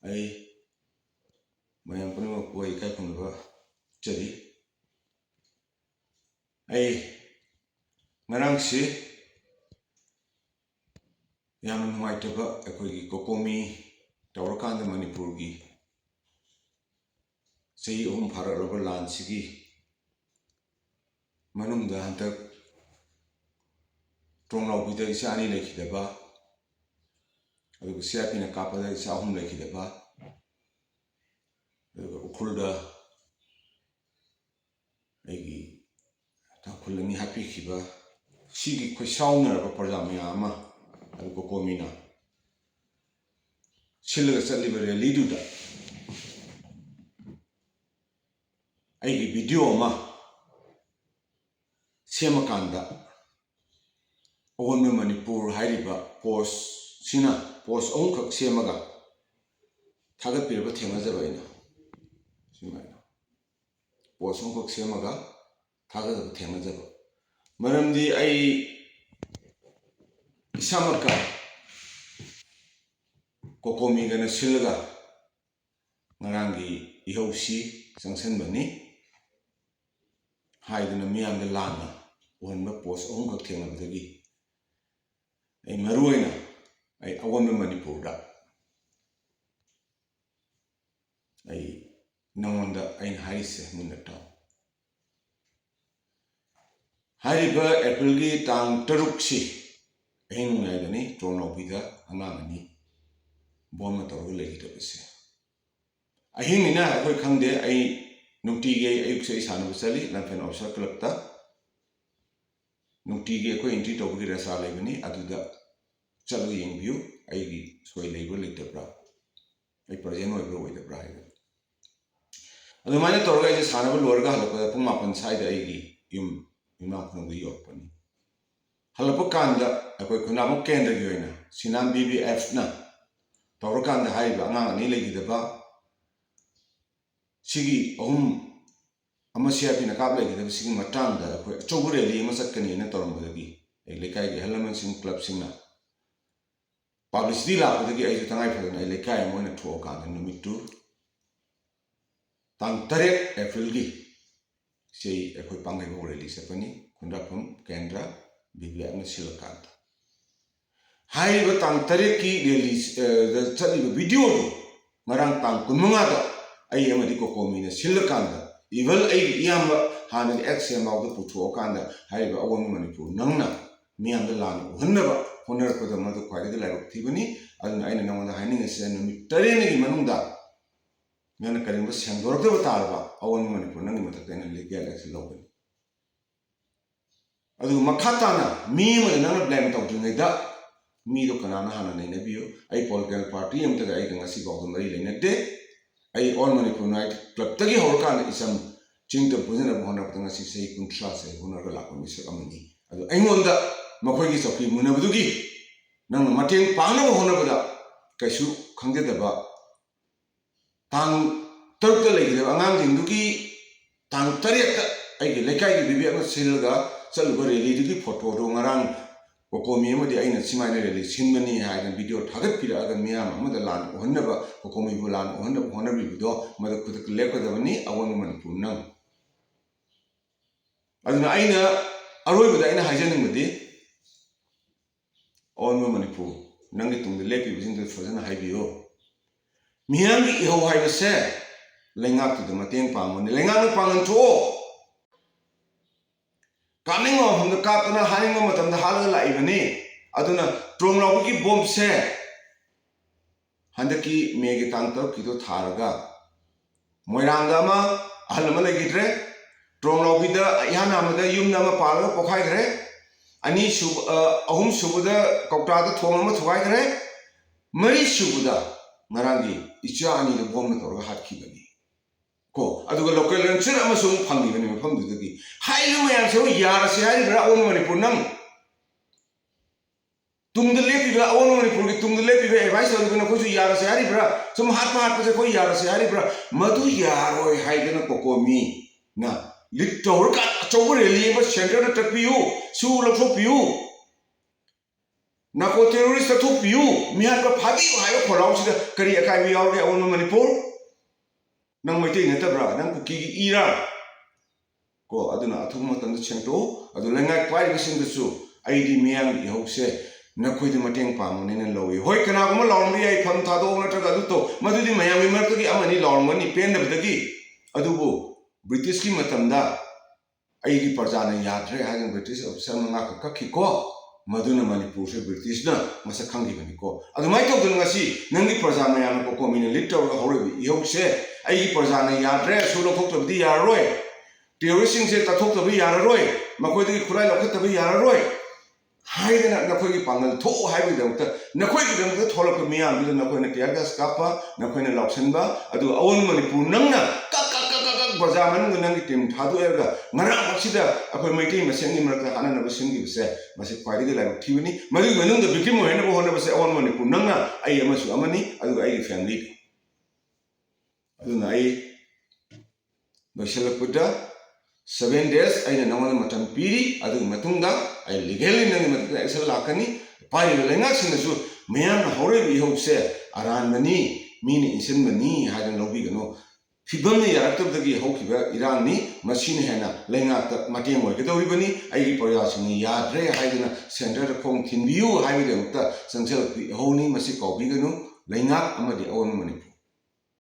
I mayam punima poi kai punba chari ai ngarang si yam nuaitaba akhoi kokomi tawrakanda Manipur gi sei phararaba lan sigi manungda hantak tronglau bida isa ani lekhidaba aduga siapina kapada isa ahum lekhidaba aduga ukhulda aigi takhulani happy khiba sigi khoisaunaraba parjamya ama aduga kokomina silga satliba rally-duda aigi video ma semakanda Awonba Manipur hairiba post sina post onkhak semaga thagatpiraba thengajaba ina simaina post onkhak semaga thagataba thengajaba maramdi ai isamaka kokomi gana silga ngarangi ihausi sangsanbani haiduna miyamda lana Awonba post onkhak thengabadagi ai maruina ai Awonba Manipur da ai namonda ai haise munata hariba April gi tang taruk si ai nungai dani tronobida angangani bomma tawga legidabase ahingina akoi khangde ai nungtige ayukse isana basali lanfen officer club ta nungtige akoi entry tawgi rasa lebani aduda chalu yengbiu aigi soi leibo leitabra ai present oibro oidabra hai adu mana torga ise sana ba lorga halapa pung mapan side aigi yuma khong gi yopani halapa kanda akoi khunamo kendra gi oina sinan BBF na torga kanda hai ba ngang ani legidaba sigi amasia pina kap legidaba sigi matang da akoi chogure li ma satkani na tormbadagi ai lekai gi halaman sing club singna publicity la padagi ai tangai phadana ai lekai moina thoka da numitu tang 3 April gi sei akoi pangai bo release apani khundrapham kendra BBF na silakanta hai ba tang 3 ki release the chali video marang tang kunmunga da ai amadi kokomi na silakanta even ai yamba hanan XM of the putho kanda hai ba Awonba Manipur nangna miyamda lan uhannaba honar ko da madu kwai da lairo thibani aduna aina namada haining ase numi tarene gi manungda ngana karimba sengdorda batarba Awonba Manipur nangi matakta ina legal action lawbani adu makhatana mi ma nana blame tawdringaida mi do kanana hana naina biyo ai political party amtaga ai ngasi bawda mari leinate ai All Manipur Night Club tagi horkan isam chingta pujana bhona patanga si sei kuntra se honar ga lakon misak amani adu aingonda makhoi gi soki munabudugi nang mateng pangna hona bada kaisu khangdeba tang tarukta legida angang jingdugi tang tariakta ai gi lekai gi bibi ama silga chaluba rally dugi photo do ngarang kokomi amadi aina simaina rally sinmani haina video thagat pira aga miyam amada lan ohannaba kokomi bulan ohannaba honabi bido mada kudak lekadabani Awonba Manipur nang aduna aina aroibada aina haijaningmadi Awonba Manipur nangi tungde lepi bisingda fazana haibiyo miyamgi ihau haibase lengak tu mateng pangmani lengak na pangan tho kaning ma hamda kapana haning ma matamda halaga laibani aduna tronglau ki bomb se handaki megi tangtar kido tharaga moiranga ma ahalma legidre tronglau bida yana amada yumna ma palaga pokhai gre ani sub ahum subuda kokta da thoma ma thugai gre mari subuda ngarangi icha ani da bomb na torga hat khibani ko aduga local rancher ama sum phangi bani mafam dudagi hailu mayam se yara se hai bra Awonba Manipur nang tungda lepi ba Awonba Manipur gi tungda lepi ba advice organa ko su yara se hai bra sum hat pa se ko yara se hai bra madu yaroi haidana kokomi na litor ka chobure li ba center na tapiu su lokso piu Nako terrorist tu piu mihat pa phabi hayo kholau sida kari akai bi yaw ge Awonba Manipur nang mai te neta bra nang ku ki ira ko aduna athu matam da chento adu lengai pai bi sing da su aidi miyang I hokse nakhoi de mateng pam ne ne lowi hoi kana ko ma lawm ri ai pham tha do na tra adu to madudi mayam mi mar to gi amani lawm ni pen da gi adu bo British ki matam da aigi parjana yatre hagan British officer manga ka ki ko maduna Manipur se British na masa khangi bani ko adu mai to dun ngasi nangi parjana yana ko komini litter ga hore bi hokse aigi parjana yatre su lo thok to di ya roi terrorism se ta thok to bi ya roi makoi de khulai lokhat to bi ya roi haidana nakoi gi pangal tho haibi da nakoi gi dam thol ko miyam bi nakoi na tiaga skapa nakoi na loksan ba adu Awonba Manipur nangna bazaman nang tim thadu erga ngara maksida akoi maitei masengi marka hana na basengi bise mase kwari gi lai thibini mari manung da victim hoina bo hona base Awonba Manipur nangna ai amasu amani adu ai family adu na ai Loiselakpuda 7 days aina namana matam piri adu matungda ai legally nang matungda action lakani pai lenga sinasu mayam na hore bi hokse aran mani mini insin mani hadan lobi gano fibam ni yaraktab dagi hokiba iran ni machine hena lenga ta mateng moi gedori bani ai proyas ni yadre haidana center khong thinbiu haidana ta sangsel honi masi kobi gano lenga amadi Awonba Manipur